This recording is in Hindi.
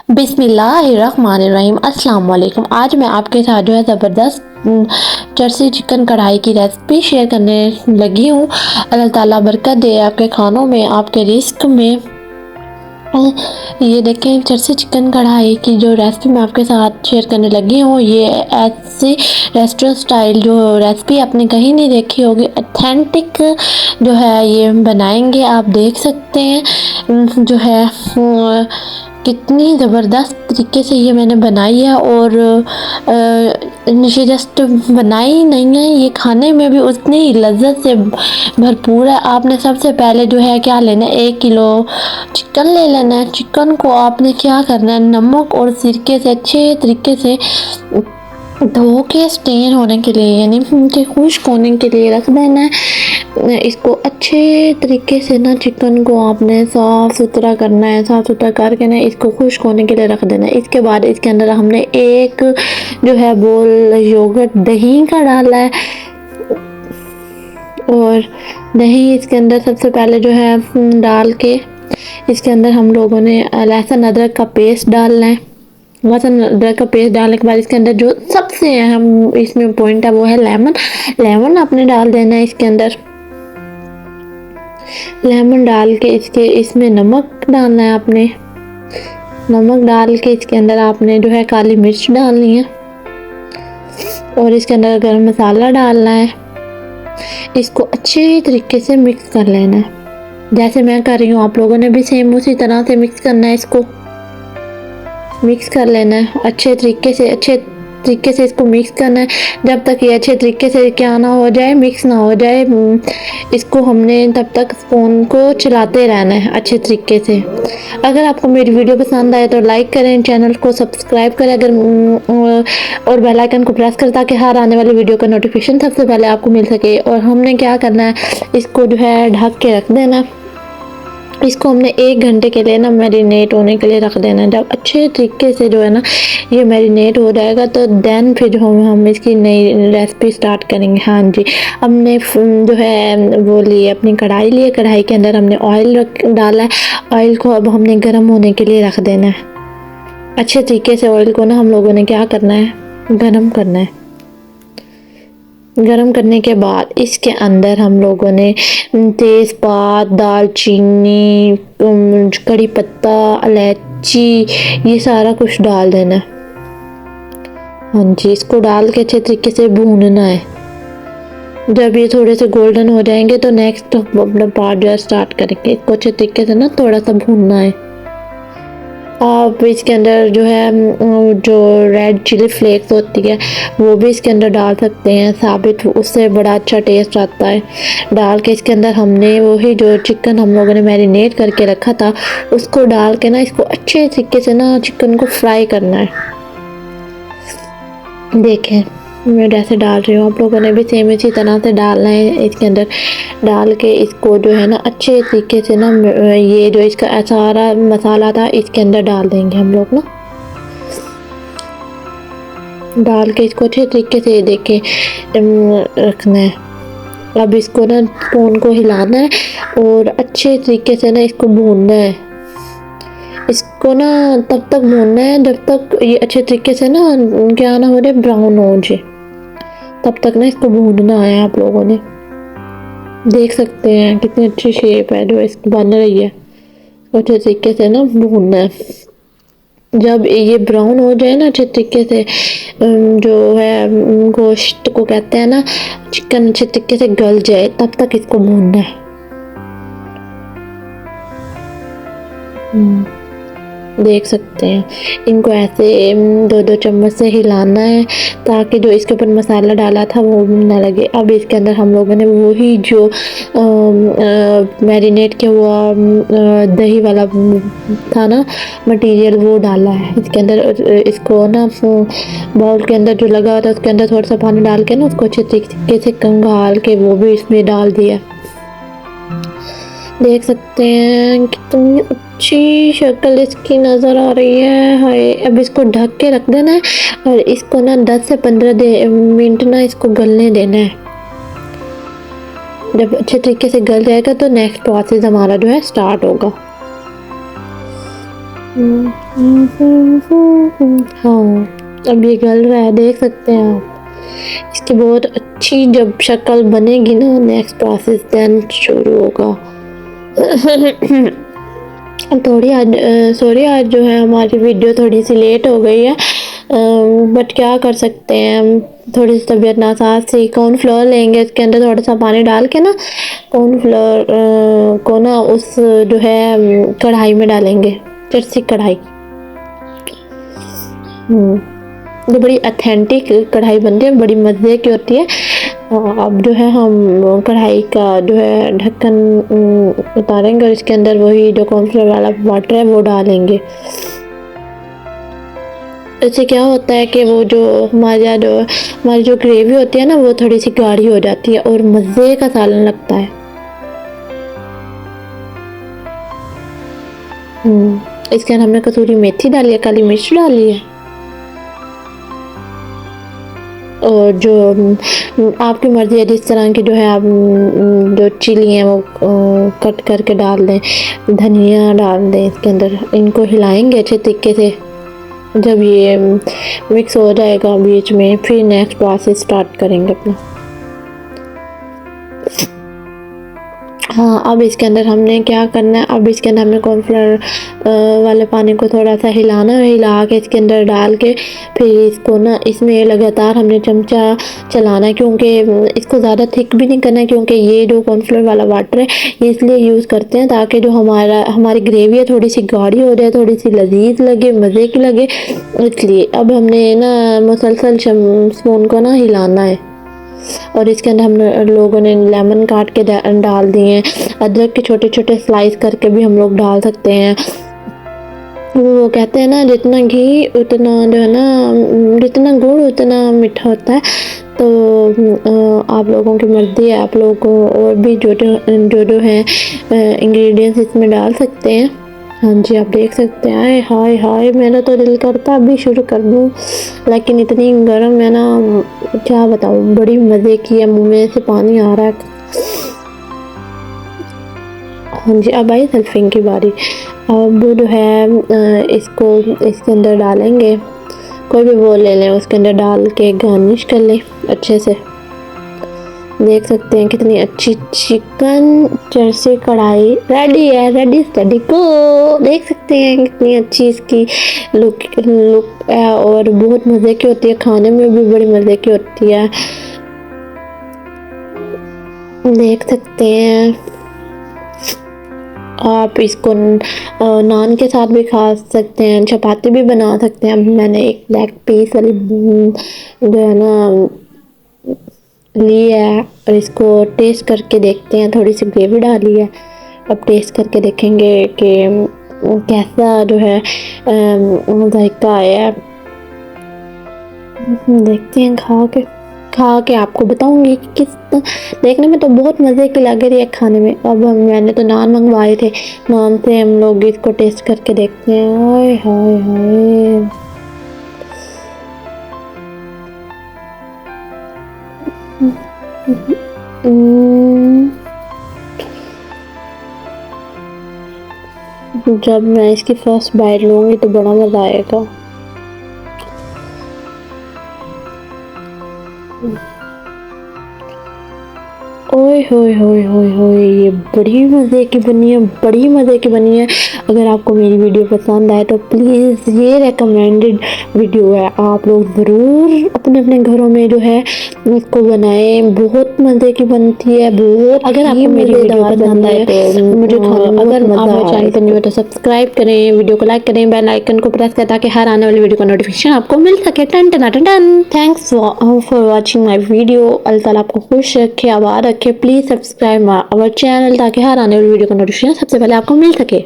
बिस्मिल्लाहिर्रहमानिर्रहीम। अस्सलाम वालेकुम। आज मैं आपके साथ जो है ज़बरदस्त चरसी चिकन कढ़ाई की रेसिपी शेयर करने लगी हूँ। अल्लाह ताला बरकत दे आपके खानों में, आपके रिस्क में। ये देखें, चरसी चिकन कढ़ाई की जो रेसिपी मैं आपके साथ शेयर करने लगी हूँ, ये ऐसी रेस्टोरेंट स्टाइल जो रेसिपी आपने कहीं नहीं देखी होगी, ऑथेंटिक जो है ये बनाएंगे। आप देख सकते हैं जो है कितनी ज़बरदस्त तरीके से ये मैंने बनाई है। और ये जस्ट बनाई नहीं है, ये खाने में भी उतनी ही लज्जत से भरपूर है। आपने सबसे पहले जो है क्या लेना है, 1 किलो चिकन ले लेना है। चिकन को आपने क्या करना है, नमक और सिरके से अच्छे तरीके से धो के स्टेन होने के लिए, यानी कि खुश्क होने के लिए रख देना है। इसको अच्छे तरीके से ना चिकन को आपने साफ़ सुथरा करना है। साफ़ सुथरा करके ना इसको खुश्क होने के लिए रख देना है। इसके बाद इसके अंदर हमने एक जो है बोल योगर्ट दही का डाला है। और दही इसके अंदर सबसे पहले जो है डाल के इसके अंदर हम लोगों ने लहसुन अदरक का पेस्ट डालना है। लहसुन अदरक का पेस्ट डालने के बाद इसके अंदर जो सबसे अहम इसमें पॉइंट है वो है लेमन आपने डाल देना है। इसके अंदर लेमन डाल के इसमें नमक डालना है आपने। नमक डाल के इसके अंदर आपने जो है काली मिर्च डालनी है और इसके अंदर गरम मसाला डालना है। इसको अच्छे तरीके से मिक्स कर लेना है, जैसे मैं कर रही हूँ। आप लोगों ने भी सेम उसी तरह से मिक्स करना है। इसको मिक्स कर लेना है अच्छे तरीके से इसको मिक्स करना है जब तक ये अच्छे तरीके से क्या ना हो जाए, मिक्स ना हो जाए। इसको हमने तब तक स्पून को चलाते रहना है अच्छे तरीके से। अगर आपको मेरी वीडियो पसंद आए तो लाइक करें, चैनल को सब्सक्राइब करें और बेल आइकन को प्रेस करें ताकि हर आने वाली वीडियो का नोटिफिकेशन सबसे पहले आपको मिल सके। और हमने क्या करना है, इसको जो है ढक के रख देना। इसको हमने 1 घंटे के लिए ना मैरिनेट होने के लिए रख देना है। जब अच्छे तरीके से जो है ना ये मैरिनेट हो जाएगा तो देन फिर जो हम इसकी नई रेसिपी स्टार्ट करेंगे। हाँ जी, हमने जो है वो लिए अपनी कढ़ाई लिए। कढ़ाई के अंदर हमने ऑयल डाला है। ऑयल को अब हमने गर्म होने के लिए रख देना है। अच्छे तरीके से ऑयल को ना हम लोगों ने क्या करना है, गर्म करना है। गरम करने के बाद इसके अंदर हम लोगों ने तेज़पात, दालचीनी, कड़ी पत्ता, इलायची, ये सारा कुछ डाल देना है। हाँ जी, इसको डाल के अच्छे तरीके से भूनना है। जब ये थोड़े से गोल्डन हो जाएंगे तो नेक्स्ट अपना पार्ट जो है स्टार्ट करेंगे। इसको अच्छे तरीके से ना थोड़ा सा भूनना है। आप इसके अंदर जो है जो रेड चिली फ्लेक्स होती है वो भी इसके अंदर डाल सकते हैं साबित, उससे बड़ा अच्छा टेस्ट आता है। डाल के इसके अंदर हमने वही जो चिकन हम लोगों ने मैरिनेट करके रखा था उसको डाल के ना इसको अच्छे तरीके से ना चिकन को फ्राई करना है। देखें मैं जैसे डाल रही हूँ, आप लोगों ने भी सेम इसी तरह से डालना है। इसके अंदर डाल के इसको जो है ना अच्छे तरीके से ना ये जो इसका सारा मसाला था इसके अंदर डाल देंगे हम लोग ना। डाल के इसको अच्छे तरीके से देखें रखना है। अब इसको ना स्पून को हिलाना है और अच्छे तरीके से ना इसको भूनना है। इसको ना तब तक भूनना है जब तक ये अच्छे तरीके से ना क्या ना हो जाए, ब्राउन हो जाए, तब तक ना इसको भूनना है। आप लोगों ने देख सकते हैं कितनी अच्छी शेप है जो इसकी बन रही है। अच्छे तरीके से ना भूनना है। जब ये ब्राउन हो जाए ना अच्छे तरीके से, जो है गोश्त को कहते हैं ना, चिकन अच्छे तरीके से गल जाए तब तक इसको भूनना है। देख सकते हैं इनको ऐसे 2-2 चम्मच से हिलाना है ताकि जो इसके ऊपर मसाला डाला था वो ना लगे। अब इसके अंदर हम लोगों ने वही जो मैरिनेट किया हुआ दही वाला था ना मटेरियल वो डाला है इसके अंदर। इसको ना बाउल के अंदर जो लगा हुआ था उसके अंदर थोड़ा सा पानी डाल के ना उसको अच्छे तरीके से कंघाल के वो भी इसमें डाल दिया। देख सकते हैं कितनी अच्छी शक्ल इसकी नज़र आ रही है। हाय, अब इसको ढक के रख देना है और इसको ना 10 से 15 मिनट ना इसको गलने देना है। जब अच्छे तरीके से गल जाएगा तो नेक्स्ट प्रोसेस हमारा जो है स्टार्ट होगा। हाँ, अब ये गल रहा है, देख सकते हैं आप। इसकी बहुत अच्छी जब शक्ल बनेगी ना, नेक्स्ट प्रोसेस देन शुरू होगा। थोड़ी आज सॉरी, आज जो है हमारी वीडियो थोड़ी सी लेट हो गई है, बट क्या कर सकते हैं, हम थोड़ी सी तबीयत नासाज थी। कॉर्नफ्लोर लेंगे, इसके अंदर थोड़ा सा पानी डाल के ना कॉर्नफ्लोर को ना उस जो है कढ़ाई में डालेंगे, चरसी कढ़ाई। ये बड़ी ऑथेंटिक कढ़ाई बनती है, बड़ी मज़े की होती है। अब जो है हम कढ़ाई का जो है ढक्कन उतारेंगे और इसके अंदर वही जो कॉर्नफ्लोर वाला वाटर है वो डालेंगे। इससे क्या होता है कि वो जो हमारी जो ग्रेवी होती है ना, वो थोड़ी सी गाढ़ी हो जाती है और मज़े का सालन लगता है। इसके अंदर हमने कसूरी मेथी डाली है, काली मिर्च डाली है, और जो आपकी मर्ज़ी है जिस तरह की जो है आप जो चिली हैं वो कट करके डाल दें, धनिया डाल दें इसके अंदर। इनको हिलाएंगे अच्छे तरीके से। जब ये मिक्स हो जाएगा बीच में, फिर नेक्स्ट प्रोसेस स्टार्ट करेंगे अपना। हाँ, अब इसके अंदर हमने क्या करना है, अब इसके अंदर हमने कॉर्नफ्लोर वाले पानी को थोड़ा सा हिलाना है, हिला के इसके अंदर डाल के फिर इसको ना इसमें लगातार हमने चमचा चलाना है, क्योंकि इसको ज़्यादा थिक भी नहीं करना है, क्योंकि ये जो कॉर्नफ्लोर वाला वाटर है ये इसलिए यूज़ करते हैं ताकि जो हमारी ग्रेवी है थोड़ी सी गाढ़ी हो जाए, थोड़ी सी लजीज लगे, मज़े की लगे, इसलिए। अब हमने ना मुसलसल स्पून को ना हिलाना है, और इसके अंदर हम लोगों ने लेमन काट के डाल दिए हैं। अदरक के छोटे छोटे स्लाइस करके भी हम लोग डाल सकते हैं। वो कहते हैं ना, जितना घी उतना जो है ना, जितना गुड़ उतना मीठा होता है। तो आप लोगों की मर्ज़ी है, आप लोग और भी जो है इंग्रेडिएंट्स इसमें डाल सकते हैं। हाँ जी, आप देख सकते हैं। आए हाय हाय, मेरा तो दिल करता अभी शुरू कर दूँ, लेकिन इतनी गर्म है ना, क्या बताऊँ, बड़ी मज़े की है, मुँह में से पानी आ रहा है। हाँ जी, अब आई सल्फिंग की बारी। अब जो है इसको इसके अंदर डालेंगे, कोई भी बोल ले लें, उसके अंदर डाल के गार्निश कर लें अच्छे से। देख सकते हैं कितनी अच्छी चिकन चरसी कढ़ाई रेडी है, रेडी स्टडी को। देख सकते हैं कितनी अच्छी इसकी लुक है, और बहुत मज़े की होती है, खाने में भी बड़ी मज़े की होती है। देख सकते हैं आप इसको नान के साथ भी खा सकते हैं, चपाती भी बना सकते हैं। मैंने एक लेग पीस वाली जो है ना ली है, और इसको टेस्ट करके देखते हैं। थोड़ी सी ग्रेवी डाली है, अब टेस्ट करके देखेंगे कि कैसा जो है जायका आया है। देखते हैं खा के आपको बताऊंगी कि किस। देखने में तो बहुत मज़े की लग रही है खाने में। अब मैंने तो नान मंगवाए थे, नान से हम लोग इसको टेस्ट करके देखते हैं। हाय हाय हाय, जब मैं इसकी फर्स्ट बाइट लूँगी तो बड़ा मज़ा आएगा। ओए होए होए होए होए, ये बड़ी मज़े की बनी है, बड़ी मज़े की बनी है। अगर आपको मेरी वीडियो पसंद आए तो प्लीज़, ये रेकमेंडेड वीडियो है, आप लोग ज़रूर अपने अपने घरों में जो है इसको बनाएं। बहुत मज़े की बनती है, बहुत। अगर आपको मेरी वीडियो पसंद आए तो मुझे अगर आप चैनल पर न्यू हो तो सब्सक्राइब करें, वीडियो को लाइक करें, बेल आइकन को प्रेस करें ताकि हर आने वाली वीडियो का नोटिफिकेशन आपको मिल सके। टन टन टन टन। Thanks for watching my video. अल्लाह ताला आपको खुश रखे, आबाद रखे। प्लीज़ सब्सक्राइब आवर चैनल ताकि हर आने वाली वीडियो का नोटिफिकेशन सबसे पहले आपको मिल सके।